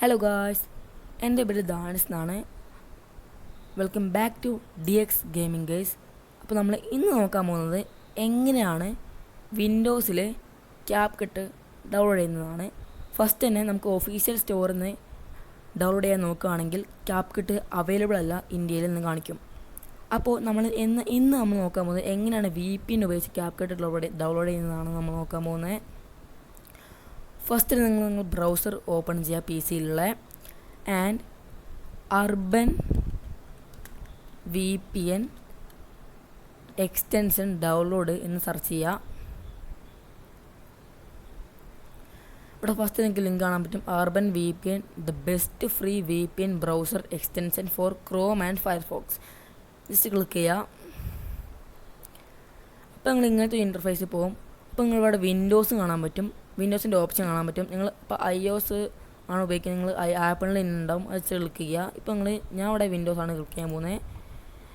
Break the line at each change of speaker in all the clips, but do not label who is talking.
Hello guys, എൻ്റെ പേര് ദാനിസ് എന്നാണ്. Welcome back to DX gaming guys. അപ്പോൾ നമ്മൾ ഇന്ന് നോക്കാൻ പോകുന്നത് എങ്ങനെയാണ് വിൻഡോസിൽ CapCut ഡൗൺലോഡ് ചെയ്യുന്നതാണ്. ഫസ്റ്റ് തന്നെ നമുക്ക് ഒഫീഷ്യൽ സ്റ്റോറിൽ നിന്ന് ഡൗൺലോഡ് ചെയ്യാൻ നോക്കുകയാണെങ്കിൽ CapCut അവൈലബിൾ അല്ല, ഇന്ത്യയിൽ നിന്ന് കാണിക്കും. അപ്പോൾ നമ്മൾ ഇന്ന് നമ്മൾ നോക്കാൻ പോകുന്നത് എങ്ങനെയാണ് VPN ഉപയോഗിച്ച് CapCut ഡൗൺലോഡ് ചെയ്യുന്നതാണ് നമ്മൾ നോക്കാൻ പോകുന്നത്. ഫസ്റ്റ് നിങ്ങൾ ബ്രൗസർ ഓപ്പൺ ചെയ്യുക പി സിയിലുള്ള and Urban VPN extension download എന്ന് സെർച്ച് ചെയ്യുക. ഇവിടെ ഫസ്റ്റ് നിങ്ങൾക്ക് ലിങ്ക് കാണാൻ പറ്റും. Urban VPN the best free VPN browser extension for Chrome and Firefox. Just click ചെയ്യുക. അപ്പോൾ നിങ്ങൾ ഇങ്ങനത്തെ ഇൻ്റർഫേസിൽ പോകും. അപ്പോൾ നിങ്ങളിവിടെ വിൻഡോസ് കാണാൻ പറ്റും, വിൻഡോസിൻ്റെ ഓപ്ഷൻ കാണാൻ പറ്റും. നിങ്ങൾ ഇപ്പോൾ iOS ആണ് ഉപയോഗിക്കുന്നത്, നിങ്ങൾ ആപ്പിളിൽ ഉണ്ടാവും, അത് ക്ലിക്ക് ചെയ്യുക. ഇപ്പോൾ ഞാൻ ഇവിടെ വിൻഡോസ് ആണ് ക്ലിക്ക് ചെയ്യാൻ പോകുന്നത്.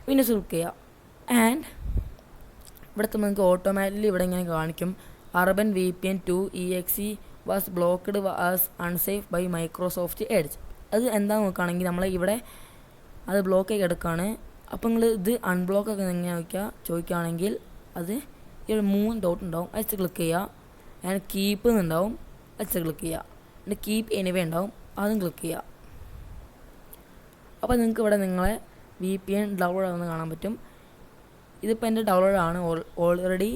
വിൻഡോസ് ക്ലിക്ക് ചെയ്യുക ആൻഡ് ഇവിടുത്തെ നിങ്ങൾക്ക് ഓട്ടോമാറ്റിക്കലി ഇവിടെ ഇങ്ങനെ കാണിക്കും urban VPN 2 EXE was blocked as unsafe by Microsoft Edge. അത് എന്താണെന്ന് നോക്കുകയാണെങ്കിൽ നമ്മൾ ഇവിടെ അത് ബ്ലോക്ക് ചെയ്ത് എടുക്കുകയാണ്. അപ്പോൾ നിങ്ങൾ ഇത് അൺബ്ലോക്ക് ഒക്കെ എങ്ങനെയാണ് ചോദിക്കുകയാണെങ്കിൽ അത് ഇവിടെ 3 ഡോട്ട് ഉണ്ടാവും, അത് ക്ലിക്ക് ചെയ്യുക. ആൻഡ് കീപ്പ് എന്നുണ്ടാവും, അത് ക്ലിക്ക് ചെയ്യുക. പിന്നെ കീപ്പ് എനിവേ ഉണ്ടാവും, അതും ക്ലിക്ക് ചെയ്യുക. അപ്പോൾ നിങ്ങൾക്ക് ഇവിടെ നിങ്ങളെ VPN ഡൗൺലോഡ് ആവുന്നത് കാണാൻ പറ്റും. ഇതിപ്പോൾ എൻ്റെ ഡൗൺലോഡാണ് ഓൾറെഡി.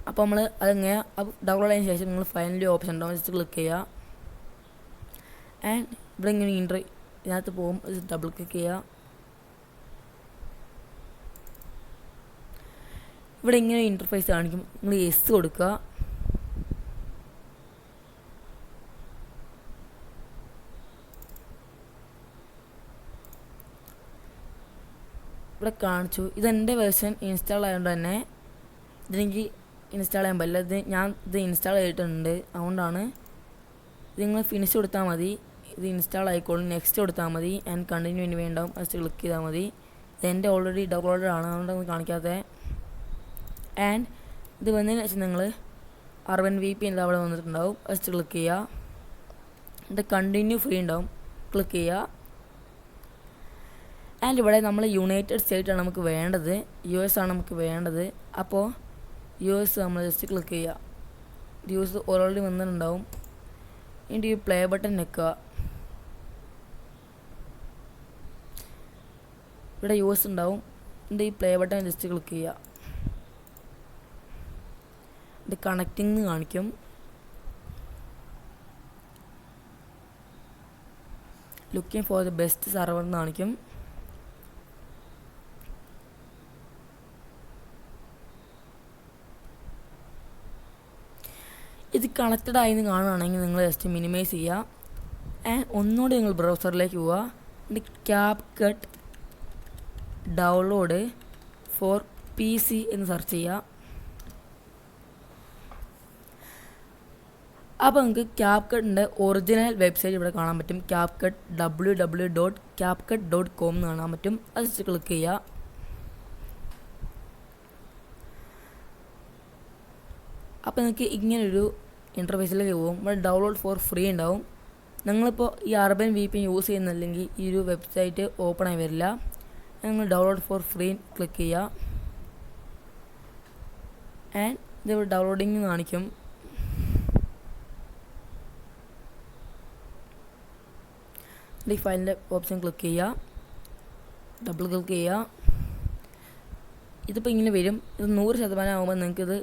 അപ്പോൾ നമ്മൾ അതെങ്ങനെ ഡൗൺലോഡ് ചെയ്തതിന് ശേഷം നിങ്ങൾ ഫൈനലി ഓപ്ഷൻ ഉണ്ടാവും, ജസ്റ്റ് ക്ലിക്ക് ചെയ്യുക. ആൻഡ് ഇവിടെ ഇങ്ങനെ ഇതിനകത്ത് പോകും, ഡബിൾ ക്ലിക്ക് ചെയ്യുക. ഇവിടെ ഇങ്ങനെ ഇൻ്റർഫേസ് കാണിക്കും, നിങ്ങൾ യെസ് കൊടുക്കുക. ഇവിടെ കാണിച്ചു. ഇതെൻ്റെ വേർഷൻ ഇൻസ്റ്റാൾ ആയതുകൊണ്ട് തന്നെ ഇതെനിക്ക് ഇൻസ്റ്റാൾ ചെയ്യാൻ പറ്റില്ല. ഇത് ഇൻസ്റ്റാൾ ചെയ്തിട്ടുണ്ട്, അതുകൊണ്ടാണ്. ഇത് നിങ്ങൾ ഫിനിഷ് കൊടുത്താൽ മതി, ഇത് ഇൻസ്റ്റാൾ ആയിക്കോളും. നെക്സ്റ്റ് കൊടുത്താൽ മതി ആൻഡ് കണ്ടിന്യൂ ഇനി വേണ്ടാവും, അത് ക്ലിക്ക് ചെയ്താൽ മതി. ഇതെൻ്റെ ഓൾറെഡി ഡൗൺലോഡഡ് ആണ്, അതുകൊണ്ടൊന്നും കാണിക്കാത്തത്. ആൻഡ് ഇത് വന്നതിന് ശേഷം നിങ്ങൾ അർബൻ VPN അവിടെ വന്നിട്ടുണ്ടാവും, അത് ക്ലിക്ക് ചെയ്യുക. ഇത് കണ്ടിന്യൂ ഫ്രീ ഉണ്ടാവും, ക്ലിക്ക് ചെയ്യുക. ആൻഡ് ഇവിടെ നമ്മൾ യുണൈറ്റഡ് സ്റ്റേറ്റ് ആണ് നമുക്ക് വേണ്ടത്, US ആണ് നമുക്ക് വേണ്ടത്. അപ്പോൾ US നമ്മൾ ജസ്റ്റ് ക്ലിക്ക് ചെയ്യുക. US ഓൾറെഡി വന്നിട്ടുണ്ടാവും. ഇനി ഈ പ്ലേ ബട്ടൺ ഞെക്കുക. ഇവിടെ US ഉണ്ടാവും, ഇതിൻ്റെ ഈ പ്ലേ ബട്ടൺ ജസ്റ്റ് ക്ലിക്ക് ചെയ്യുക. ഇത് കണക്റ്റിംഗ് കാണിക്കും. Looking for the best server എന്ന് കാണിക്കും. ഇത് കണക്റ്റഡ് ആയെന്ന് കാണുകയാണെങ്കിൽ നിങ്ങൾ ജസ്റ്റ് മിനിമൈസ് ചെയ്യുക. ആൻഡ് ഒന്നുകൂടി നിങ്ങൾ ബ്രൗസറിലേക്ക് പോവുക. ഇത് CapCut ഡൗൺലോഡ് ഫോർ PC എന്ന് സെർച്ച് ചെയ്യുക. അപ്പോൾ നിങ്ങൾക്ക് CapCutൻ്റെ ഒറിജിനൽ വെബ്സൈറ്റ് ഇവിടെ കാണാൻ പറ്റും. CapCut www.capcut.com എന്ന് കാണാൻ പറ്റും, അത് ജസ്റ്റ് ക്ലിക്ക് ചെയ്യുക. അപ്പോൾ നിങ്ങൾക്ക് ഇങ്ങനൊരു ഇൻ്റർഫേസിലേക്ക് പോകും. ഇവിടെ ഡൗൺലോഡ് ഫോർ ഫ്രീ ഉണ്ടാവും. നിങ്ങളിപ്പോൾ ഈ അർബൻ VPN യൂസ് ചെയ്യുന്നില്ലെങ്കിൽ ഈ ഒരു വെബ്സൈറ്റ് ഓപ്പൺ ആയി വരില്ല. നിങ്ങൾ ഡൗൺലോഡ് ഫോർ ഫ്രീ ക്ലിക്ക് ചെയ്യുക. ആൻഡ് ഇതിവിടെ ഡൗൺലോഡിങ് കാണിക്കും. ഈ ഫയലിൻ്റെ ഓപ്ഷൻ ക്ലിക്ക് ചെയ്യുക, ഡബിൾ ക്ലിക്ക് ചെയ്യുക. ഇതിപ്പോൾ ഇങ്ങനെ വരും. ഇത് 100% ആകുമ്പോൾ നിങ്ങൾക്കിത്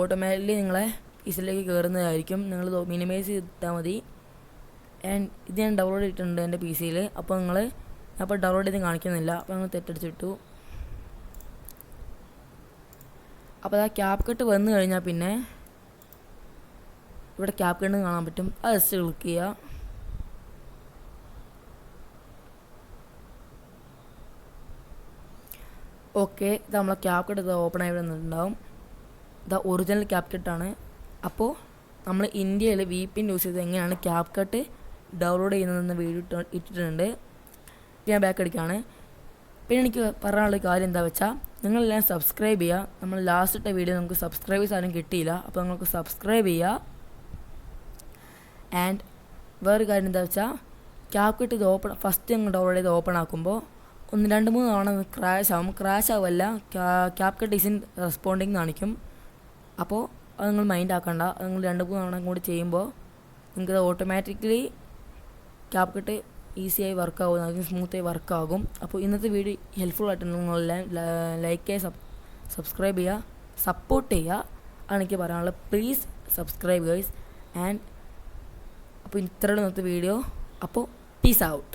ഓട്ടോമാറ്റിക്കലി നിങ്ങളെ ഇതിലേക്ക് കയറുന്നതായിരിക്കും. നിങ്ങൾ മിനിമൈസ് ചെയ്താൽ മതി. ആൻഡ് ഇത് ഞാൻ ഡൗൺലോഡ് ചെയ്തിട്ടുണ്ട് എൻ്റെ PC-യിൽ. അപ്പോൾ അപ്പോൾ ഡൗൺലോഡ് ചെയ്ത് കാണിക്കുന്നില്ല, അപ്പോൾ നിങ്ങൾ തെറ്റടിച്ചിട്ടു. അപ്പോൾ ആ CapCut വന്നു കഴിഞ്ഞാൽ പിന്നെ ഇവിടെ CapCut കാണാൻ പറ്റും, അത് ജസ്റ്റ് ക്ലിക്ക് ചെയ്യുക. ഓക്കെ, ഇത് നമ്മളെ CapCut ഓപ്പൺ ആയി വന്നിട്ടുണ്ടാവും. ഇത് ഒറിജിനൽ CapCut ആണ്. അപ്പോൾ നമ്മൾ ഇന്ത്യയിൽ VPN യൂസ് ചെയ്ത് എങ്ങനെയാണ് CapCut ഡൗൺലോഡ് ചെയ്യുന്നതെന്ന് വീഡിയോ ഇട്ടിട്ടുണ്ട്. ഞാൻ ബാക്ക് അടിക്കുകയാണ്. പിന്നെ എനിക്ക് പറയാനുള്ള കാര്യം എന്താ വെച്ചാൽ നിങ്ങളെല്ലാം സബ്സ്ക്രൈബ് ചെയ്യുക. നമ്മൾ ലാസ്റ്റ് ഇട്ട വീഡിയോ നമുക്ക് സബ്സ്ക്രൈബേഴ്സ് ആരും കിട്ടിയില്ല, അപ്പോൾ നിങ്ങൾക്ക് സബ്സ്ക്രൈബ് ചെയ്യുക. ആൻഡ് വേറൊരു കാര്യം എന്താ വെച്ചാൽ ക്യാപ്കട്ട് ഇത് ഫസ്റ്റ് ഞങ്ങൾ ഡൗൺലോഡ് ചെയ്ത് ഓപ്പൺ ആക്കുമ്പോൾ 1-2-3 തവണ ക്രാഷ് ആവുമല്ല, ക്യാപ്കട്ട് ഇസിൻ റെസ്പോണ്ടിങ് കാണിക്കും. അപ്പോൾ അത് നിങ്ങൾ മൈൻഡ് ആക്കണ്ട. അത് നിങ്ങൾ 2-3 തവണ കൂടി ചെയ്യുമ്പോൾ നിങ്ങൾക്കത് ഓട്ടോമാറ്റിക്കലി ക്യാപ്കട്ട് ഈസിയായി വർക്കാവും, അതിന് സ്മൂത്തായി വർക്കാകും. അപ്പോൾ ഇന്നത്തെ വീഡിയോ ഹെൽപ്ഫുൾ ആയിട്ട് നിങ്ങളെല്ലാം ലൈക്ക് ചെയ്യുക, സബ്സ്ക്രൈബ് ചെയ്യുക, സപ്പോർട്ട് ചെയ്യുക. ആണ് എനിക്ക് പറയാനുള്ളത്. Please subscribe guys. ആൻഡ് അപ്പോൾ ഇത്രയുള്ള ഇന്നത്തെ വീഡിയോ. അപ്പോൾ പീസ് ഔട്ട്.